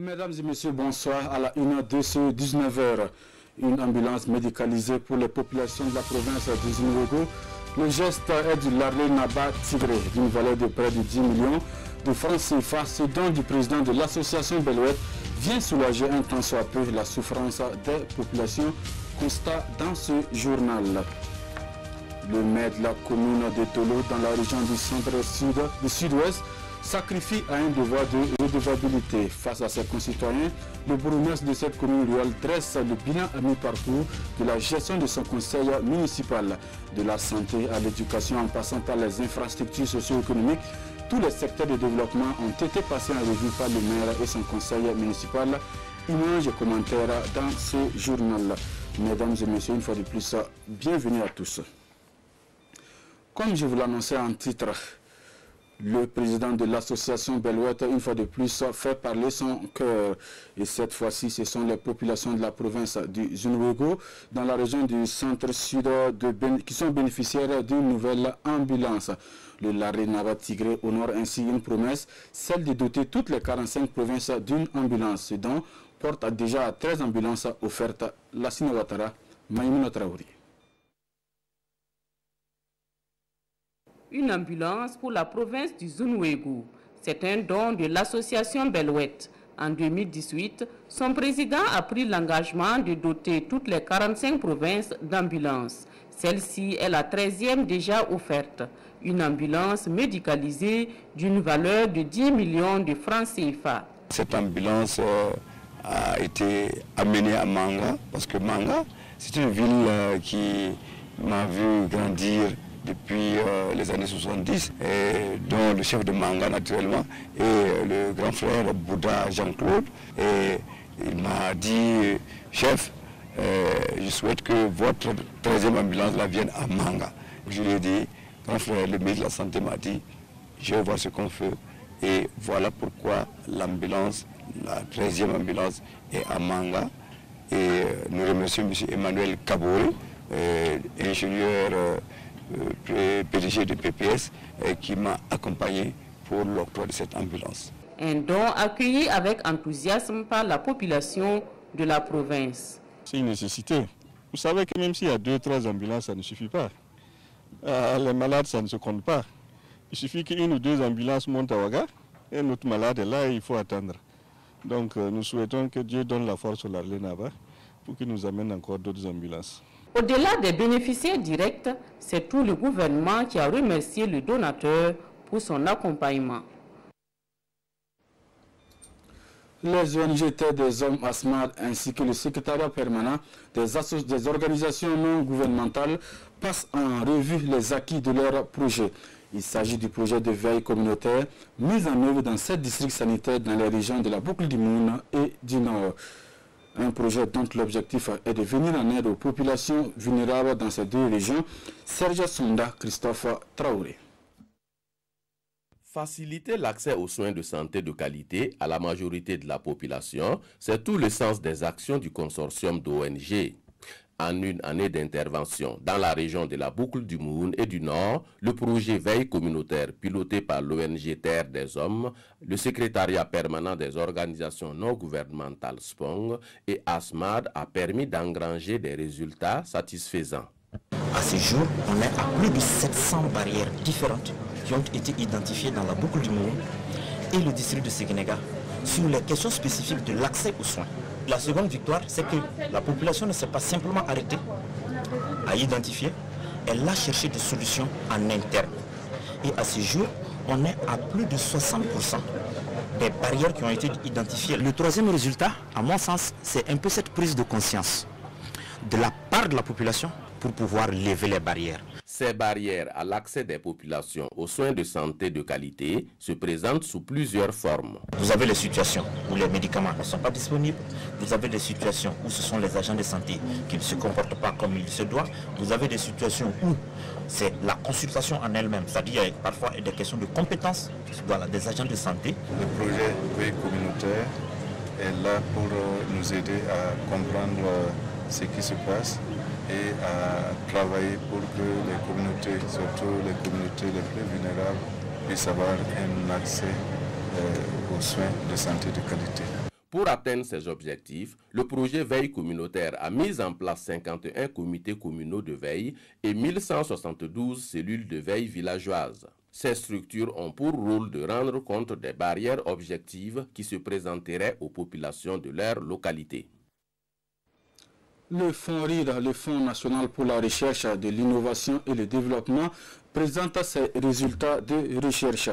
Mesdames et messieurs, bonsoir. À la une de ce 19h, une ambulance médicalisée pour les populations de la province du Zunwego. Le geste est du Larlé Naba Tigré, d'une valeur de près de 10 millions de francs CFA. Ce don du président de l'association Belouette vient soulager un tant soit peu la souffrance des populations. Constat dans ce journal. Le maire de la commune de Tolo, dans la région du centre-sud, du sud-ouest, sacrifie à un devoir de redevabilité face à ses concitoyens. Le bourgmestre de cette commune rurale dresse le bilan à mi-parcours de la gestion de son conseil municipal. De la santé à l'éducation en passant par les infrastructures socio-économiques, tous les secteurs de développement ont été passés en revue par le maire et son conseil municipal. Images et commentaires dans ce journal. Mesdames et messieurs, une fois de plus, bienvenue à tous. Comme je vous l'annonçais en titre, le président de l'association Belouette, une fois de plus, fait parler son cœur. Et cette fois-ci, ce sont les populations de la province du Zunwego, dans la région du centre-sud, qui sont bénéficiaires d'une nouvelle ambulance. Le Larlé Naba Tigré honore ainsi une promesse, celle de doter toutes les 45 provinces d'une ambulance. Ce dont porte déjà à 13 ambulances offertes. Lassina Ouattara, Maïmouna Traoré. Une ambulance pour la province du Zunwego. C'est un don de l'association Belouette. En 2018, son président a pris l'engagement de doter toutes les 45 provinces d'ambulances. Celle-ci est la 13e déjà offerte. Une ambulance médicalisée d'une valeur de 10 millions de francs CFA. Cette ambulance a été amenée à Manga, parce que Manga, c'est une ville qui m'a vu grandir depuis les années 70, et dont le chef de Manga naturellement et le grand frère Bouddha Jean-Claude. Et il m'a dit, chef, je souhaite que votre 13e ambulance la vienne à Manga. Je lui ai dit, grand frère, le ministre de la Santé m'a dit, je vais voir ce qu'on fait. Et voilà pourquoi l'ambulance, la 13e ambulance est à Manga. Et nous remercions M. Emmanuel Kabouri, ingénieur PDG de PPS, qui m'a accompagné pour l'octroi de cette ambulance. Un don accueilli avec enthousiasme par la population de la province. C'est une nécessité. Vous savez que même s'il y a 2-3 ambulances, ça ne suffit pas. Les malades, ça ne se compte pas. Il suffit qu'une ou deux ambulances montent à Ouaga, et notre malade est là et il faut attendre. Donc nous souhaitons que Dieu donne la force au Larlé Naba pour qu'il nous amène encore d'autres ambulances. Au-delà des bénéficiaires directs, c'est tout le gouvernement qui a remercié le donateur pour son accompagnement. Les ONG Terre des Hommes ASMAD ainsi que le secrétariat permanent des organisations non gouvernementales passent en revue les acquis de leur projet. Il s'agit du projet de veille communautaire mis en œuvre dans 7 districts sanitaires dans les régions de la boucle du Moune et du Nord. Un projet dont l'objectif est de venir en aide aux populations vulnérables dans ces deux régions. Serge Sonda, Christophe Traoré. Faciliter l'accès aux soins de santé de qualité à la majorité de la population, c'est tout le sens des actions du consortium d'ONG. En une année d'intervention dans la région de la boucle du Moune et du Nord, le projet Veille communautaire piloté par l'ONG Terre des Hommes, le secrétariat permanent des organisations non gouvernementales SPONG et ASMAD a permis d'engranger des résultats satisfaisants. À ce jour, on est à plus de 700 barrières différentes qui ont été identifiées dans la boucle du Moune et le district de Séguénéga sur les questions spécifiques de l'accès aux soins. La seconde victoire, c'est que la population ne s'est pas simplement arrêtée à identifier, elle a cherché des solutions en interne. Et à ce jour, on est à plus de 60% des barrières qui ont été identifiées. Le troisième résultat, à mon sens, c'est un peu cette prise de conscience de la part de la population pour pouvoir lever les barrières. Ces barrières à l'accès des populations aux soins de santé de qualité se présentent sous plusieurs formes. Vous avez les situations où les médicaments ne sont pas disponibles, vous avez des situations où ce sont les agents de santé qui ne se comportent pas comme il se doit, vous avez des situations où c'est la consultation en elle-même, c'est-à-dire parfois des questions de compétences des agents de santé. Le projet Veille communautaire est là pour nous aider à comprendre ce qui se passe et à travailler pour que les communautés, surtout les communautés les plus vulnérables, puissent avoir un accès aux soins de santé de qualité. Pour atteindre ces objectifs, le projet Veille communautaire a mis en place 51 comités communaux de veille et 1172 cellules de veille villageoises. Ces structures ont pour rôle de rendre compte des barrières objectives qui se présenteraient aux populations de leur localité. Le Fonds RIR, le Fonds national pour la recherche, de l'innovation et le développement, présente ses résultats de recherche.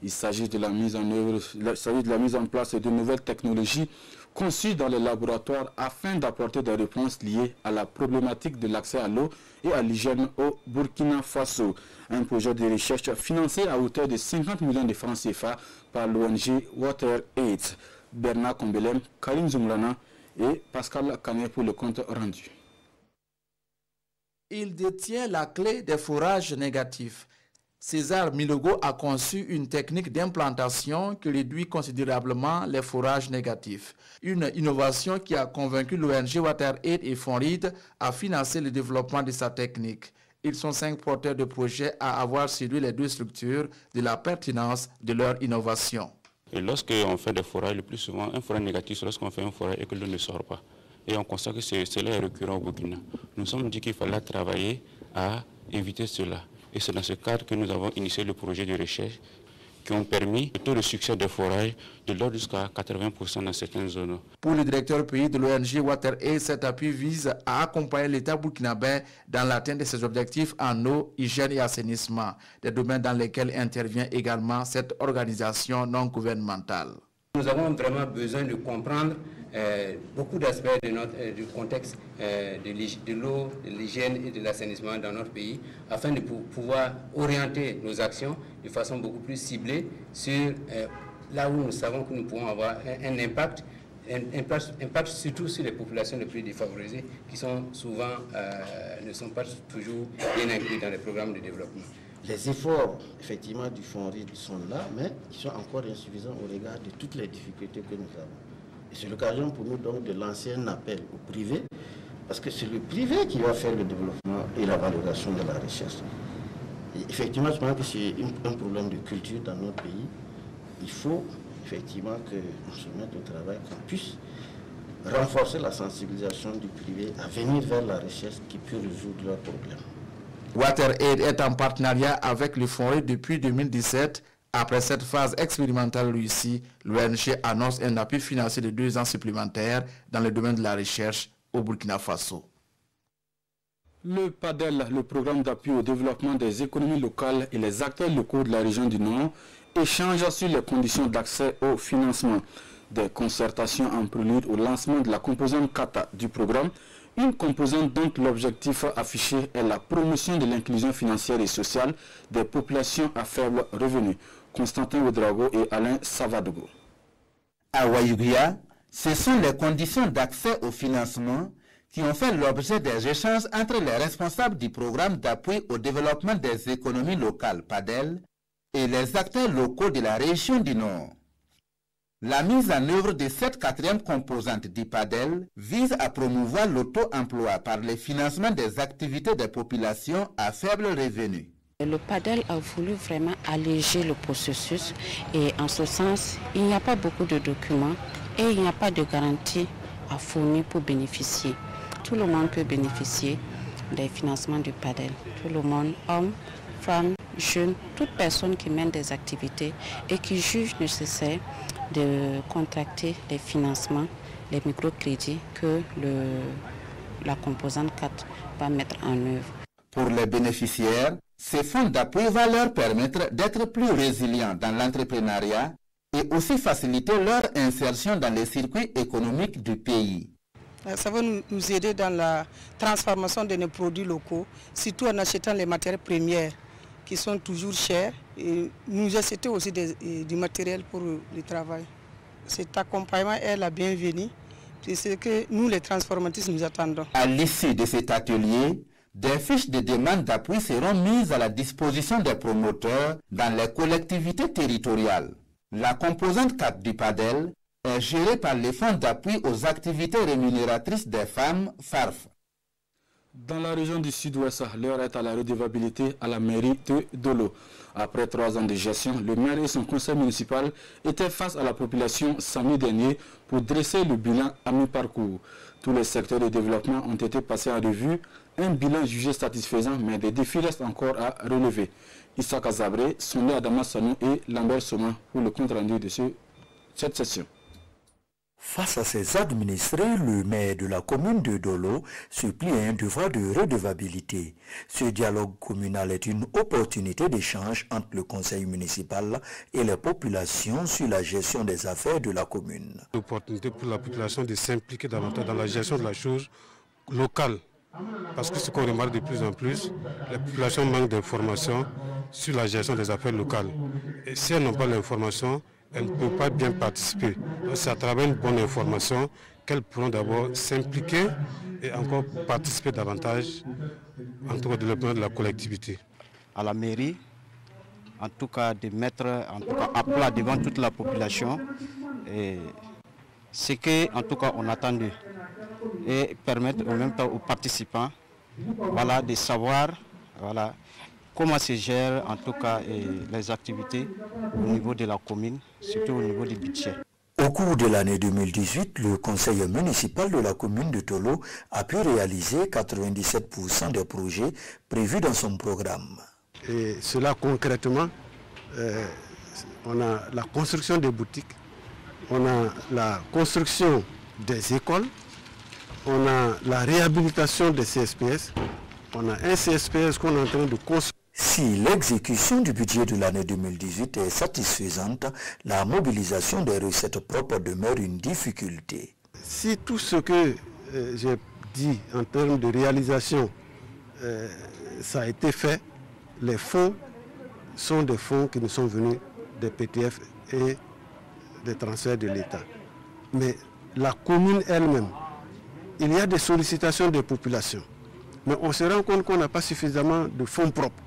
Il s'agit de la mise en place de nouvelles technologies conçues dans les laboratoires afin d'apporter des réponses liées à la problématique de l'accès à l'eau et à l'hygiène au Burkina Faso. Un projet de recherche financé à hauteur de 50 millions de francs CFA par l'ONG WaterAid. Bernard Kombelem, Karim Zoumlana et Pascal Kané pour le compte rendu. Il détient la clé des forages négatifs. César Milogo a conçu une technique d'implantation qui réduit considérablement les forages négatifs. Une innovation qui a convaincu l'ONG WaterAid et FONRID à financer le développement de sa technique. Ils sont 5 porteurs de projets à avoir séduit les 2 structures de la pertinence de leur innovation. Et lorsqu'on fait des forages, le plus souvent, un forage négatif, c'est lorsqu'on fait un forage et que l'eau ne sort pas. Et on constate que cela est récurrent au Burkina. Nous nous sommes dit qu'il fallait travailler à éviter cela. Et c'est dans ce cadre que nous avons initié le projet de recherche qui ont permis le taux de succès des forages de l'ordre jusqu'à 80% dans certaines zones. Pour le directeur pays de l'ONG WaterAid, cet appui vise à accompagner l'État burkinabé dans l'atteinte de ses objectifs en eau, hygiène et assainissement, des domaines dans lesquels intervient également cette organisation non gouvernementale. Nous avons vraiment besoin de comprendre beaucoup d'aspects du contexte de l'eau, de l'hygiène et de l'assainissement dans notre pays afin de pouvoir orienter nos actions de façon beaucoup plus ciblée sur là où nous savons que nous pouvons avoir un impact surtout sur les populations les plus défavorisées qui sont souvent, ne sont pas toujours bien inclus dans les programmes de développement. Les efforts, effectivement, du Fonds RID sont là, mais ils sont encore insuffisants au regard de toutes les difficultés que nous avons. Et c'est l'occasion pour nous donc de lancer un appel au privé, parce que c'est le privé qui va faire le développement et la valorisation de la recherche. Et effectivement, je pense que c'est un problème de culture dans notre pays. Il faut effectivement qu'on se mette au travail, qu'on puisse renforcer la sensibilisation du privé à venir vers la recherche qui peut résoudre leurs problèmes. WaterAid est en partenariat avec le Fonds RID depuis 2017. Après cette phase expérimentale réussie, l'ONG annonce un appui financier de 2 ans supplémentaires dans le domaine de la recherche au Burkina Faso. Le PADEL, le programme d'appui au développement des économies locales et les acteurs locaux de la région du Nord, échangent sur les conditions d'accès au financement. Des concertations en prélude au lancement de la composante 4 du programme, une composante dont l'objectif affiché est la promotion de l'inclusion financière et sociale des populations à faible revenu. Constantin Ouedraogo et Alain Savadogo. À Ouayouguia, ce sont les conditions d'accès au financement qui ont fait l'objet des échanges entre les responsables du programme d'appui au développement des économies locales PADEL et les acteurs locaux de la région du Nord. La mise en œuvre de cette 4e composante du PADEL vise à promouvoir l'auto-emploi par le financement des activités des populations à faible revenu. Le PADEL a voulu vraiment alléger le processus et en ce sens, il n'y a pas beaucoup de documents et il n'y a pas de garantie à fournir pour bénéficier. Tout le monde peut bénéficier des financements du PADEL. Tout le monde, hommes, femmes, jeunes, toute personne qui mène des activités et qui juge nécessaire de contracter les financements, les microcrédits que la composante 4 va mettre en œuvre. Pour les bénéficiaires, ces fonds d'appui vont leur permettre d'être plus résilients dans l'entrepreneuriat et aussi faciliter leur insertion dans les circuits économiques du pays. Ça va nous aider dans la transformation de nos produits locaux, surtout en achetant les matières premières qui sont toujours chères et nous acheter aussi du matériel pour le travail. Cet accompagnement est la bienvenue, c'est ce que nous les transformatistes nous attendons. À l'issue de cet atelier, des fiches de demande d'appui seront mises à la disposition des promoteurs dans les collectivités territoriales. La composante 4 du PADEL est gérée par les fonds d'appui aux activités rémunératrices des femmes, FARF. Dans la région du sud-ouest, l'heure est à la redevabilité à la mairie de Dolo. Après 3 ans de gestion, le maire et son conseil municipal étaient face à la population samedi dernier pour dresser le bilan à mi-parcours. Tous les secteurs de développement ont été passés en revue, un bilan jugé satisfaisant, mais des défis restent encore à relever. Issa Kazabré, Sondé Adama Sanou et Lambert Soma pour le compte-rendu de cette session. Face à ses administrés, le maire de la commune de Dolo se plie à un devoir de redevabilité. Ce dialogue communal est une opportunité d'échange entre le conseil municipal et les populations sur la gestion des affaires de la commune. L'opportunité pour la population de s'impliquer davantage dans la gestion de la chose locale. Parce que ce qu'on remarque de plus en plus, les populations manquent d'informations sur la gestion des affaires locales. Et si elles n'ont pas l'information, elles ne peuvent pas bien participer. C'est à travers une bonne information qu'elles pourront d'abord s'impliquer et encore participer davantage en tout cas au développement de la collectivité. À la mairie, en tout cas de mettre à plat devant toute la population ce qu'en tout cas on attend d'eux et permettre en même temps aux participants de savoir comment se gèrent en tout cas les activités au niveau de la commune, surtout au niveau du budget. Au cours de l'année 2018, le conseil municipal de la commune de Tolo a pu réaliser 97% des projets prévus dans son programme. Et cela concrètement, on a la construction des boutiques, on a la construction des écoles, on a la réhabilitation des CSPS, on a un CSPS qu'on est en train de construire. Si l'exécution du budget de l'année 2018 est satisfaisante, la mobilisation des recettes propres demeure une difficulté. Si tout ce que j'ai dit en termes de réalisation, ça a été fait, les fonds sont des fonds qui nous sont venus des PTF et des transferts de l'État. Mais la commune elle-même, il y a des sollicitations des populations. Mais on se rend compte qu'on n'a pas suffisamment de fonds propres.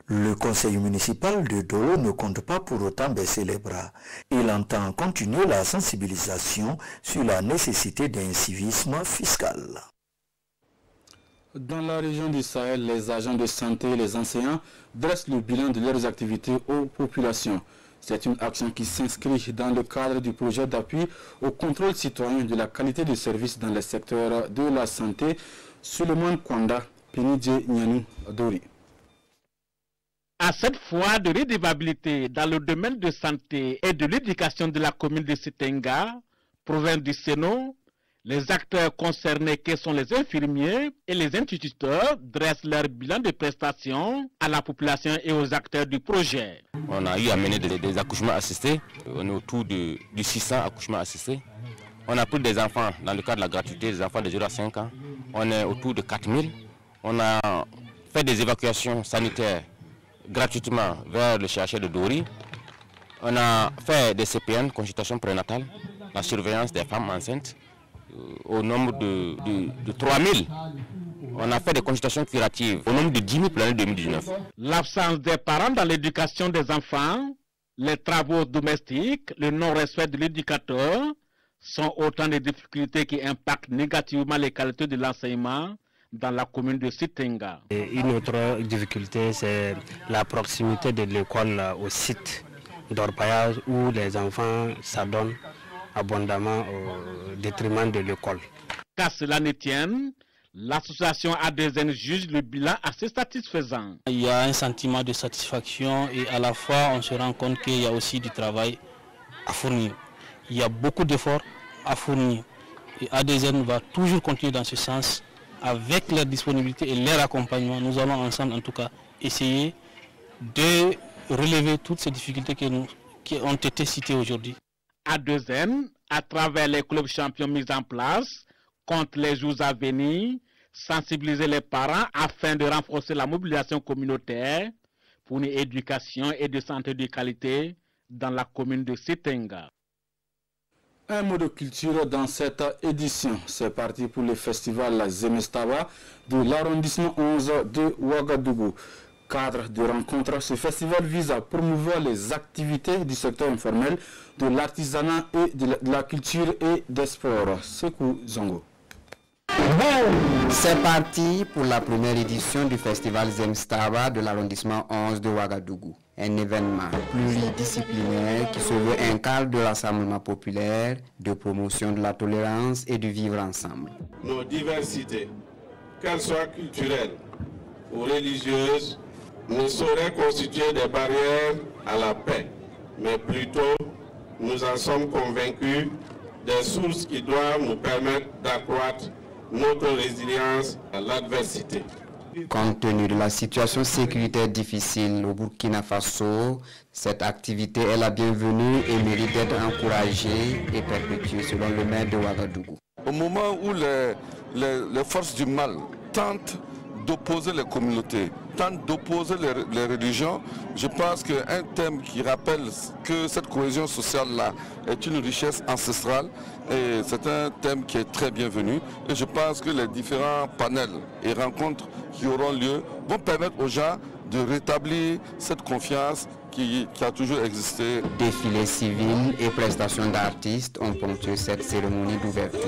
Le conseil municipal de Dolo ne compte pas pour autant baisser les bras. Il entend continuer la sensibilisation sur la nécessité d'un civisme fiscal. Dans la région du Sahel, les agents de santé et les enseignants dressent le bilan de leurs activités aux populations. C'est une action qui s'inscrit dans le cadre du projet d'appui au contrôle citoyen de la qualité de service dans le secteur de la santé. Suleiman Kwanda, Pénidje Nyanou Dori. À cette fois de redevabilité dans le domaine de santé et de l'éducation de la commune de Sitenga, province du Sénon, les acteurs concernés que sont les infirmiers et les instituteurs dressent leur bilan de prestations à la population et aux acteurs du projet. On a eu à mener des accouchements assistés, on est autour de 600 accouchements assistés. On a pris des enfants dans le cadre de la gratuité, des enfants de 0 à 5 ans, on est autour de 4000. On a fait des évacuations sanitaires gratuitement vers le CHR de Dori. On a fait des CPN, consultations prénatales, la surveillance des femmes enceintes, au nombre de 3000. On a fait des consultations curatives au nombre de 10 000 pour l'année 2019. L'absence des parents dans l'éducation des enfants, les travaux domestiques, le non-respect de l'éducateur sont autant de difficultés qui impactent négativement les qualités de l'enseignement dans la commune de Sitenga. Une autre difficulté, c'est la proximité de l'école au site d'orpaillage où les enfants s'adonnent abondamment au détriment de l'école. Qu'à cela ne tienne, l'association ADZN juge le bilan assez satisfaisant. Il y a un sentiment de satisfaction et à la fois on se rend compte qu'il y a aussi du travail à fournir. Il y a beaucoup d'efforts à fournir et ADZN va toujours continuer dans ce sens. Avec leur disponibilité et leur accompagnement, nous allons ensemble en tout cas essayer de relever toutes ces difficultés qui ont été citées aujourd'hui. A2N, à travers les clubs champions mis en place, compte les jours à venir, sensibiliser les parents afin de renforcer la mobilisation communautaire pour une éducation et de santé de qualité dans la commune de Sitenga. Un mot de culture dans cette édition. C'est parti pour le festival Zemestaba de l'arrondissement 11 de Ouagadougou. Cadre de rencontre, ce festival vise à promouvoir les activités du secteur informel, de l'artisanat et de la culture et des sports. Sekou Zongo. C'est parti pour la première édition du festival Zemstaba de l'arrondissement 11 de Ouagadougou. Un événement pluridisciplinaire qui se veut un cadre de rassemblement populaire, de promotion de la tolérance et du vivre ensemble. Nos diversités, qu'elles soient culturelles ou religieuses, ne sauraient constituer des barrières à la paix, mais plutôt, nous en sommes convaincus, des sources qui doivent nous permettre d'accroître notre résilience à l'adversité. Compte tenu de la situation sécuritaire difficile au Burkina Faso, cette activité est la bienvenue et mérite d'être encouragée et perpétuée selon le maire de Ouagadougou. Au moment où les forces du mal tentent d'opposer les communautés, tentent d'opposer les religions, je pense qu'un thème qui rappelle que cette cohésion sociale-là est une richesse ancestrale et c'est un thème qui est très bienvenu. Et je pense que les différents panels et rencontres qui auront lieu vont permettre aux gens de rétablir cette confiance qui a toujours existé. Défilés civils et prestations d'artistes ont ponctué cette cérémonie d'ouverture.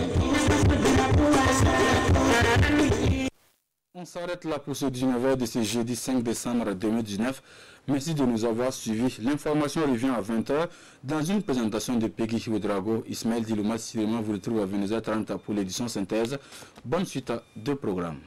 On s'arrête là pour ce 19h de ce jeudi 5 décembre 2019. Merci de nous avoir suivis. L'information revient à 20h dans une présentation de Peggy Ouedraogo. Ismaël Dilouma Sirema vous retrouve à 22h30 pour l'édition synthèse. Bonne suite de programme.